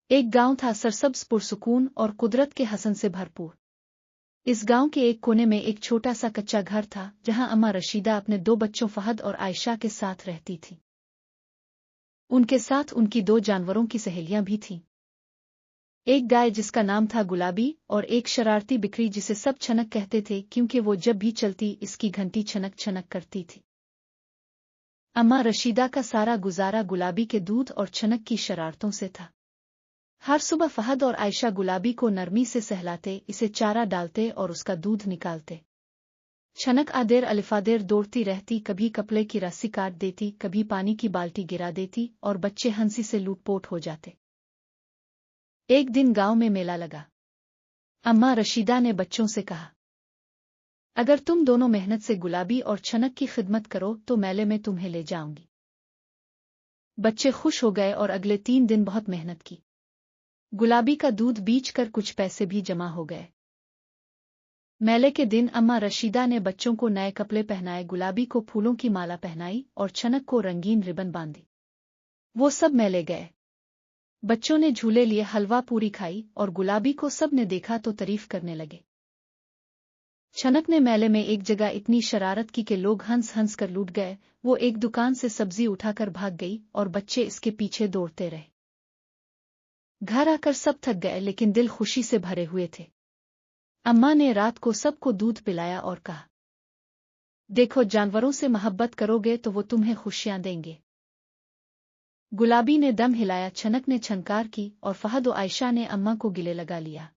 एक गांव था सरसब्ज पुरसुकून और कुदरत के हसन से भरपूर। इस गांव के एक कोने में एक छोटा सा कच्चा घर था जहां अम्मा रशीदा अपने 2 बच्चों फहद और आयशा के साथ रहती थी। उनके साथ उनकी 2 जानवरों की सहेलियां भी थीं। एक गाय जिसका नाम था गुलाबी और एक शरारती बिक्री जिसे सब छनक कहते थे क्योंकि वो जब भी चलती इसकी घंटी छनक छनक करती थी। अम्मा रशीदा का सारा गुजारा गुलाबी के दूध और छनक की शरारतों से था। हर सुबह फहद और आयशा गुलाबी को नरमी से सहलाते, इसे चारा डालते और उसका दूध निकालते। छनक आदेर अलिफादेर दौड़ती रहती, कभी कपड़े की रस्सी काट देती, कभी पानी की बाल्टी गिरा देती और बच्चे हंसी से लूटपोट हो जाते। एक दिन गांव में मेला लगा। अम्मा रशीदा ने बच्चों से कहा, अगर तुम दोनों मेहनत से गुलाबी और छनक की खिदमत करो तो मेले में तुम्हें ले जाऊंगी। बच्चे खुश हो गए और अगले 3 दिन बहुत मेहनत की। गुलाबी का दूध बीच कर कुछ पैसे भी जमा हो गए। मेले के दिन अम्मा रशीदा ने बच्चों को नए कपड़े पहनाए, गुलाबी को फूलों की माला पहनाई और छनक को रंगीन रिबन बांधी। वो सब मेले गए। बच्चों ने झूले लिए, हलवा पूरी खाई और गुलाबी को सब ने देखा तो तारीफ करने लगे। छनक ने मेले में एक जगह इतनी शरारत की कि लोग हंस हंस कर लूट गए। वो एक दुकान से सब्जी उठाकर भाग गई और बच्चे इसके पीछे दौड़ते रहे। घर आकर सब थक गए लेकिन दिल खुशी से भरे हुए थे। अम्मा ने रात को सबको दूध पिलाया और कहा, देखो, जानवरों से मोहब्बत करोगे तो वो तुम्हें खुशियां देंगे। गुलाबी ने दम हिलाया, छनक ने छनकार की और फहद और आयशा ने अम्मा को गले लगा लिया।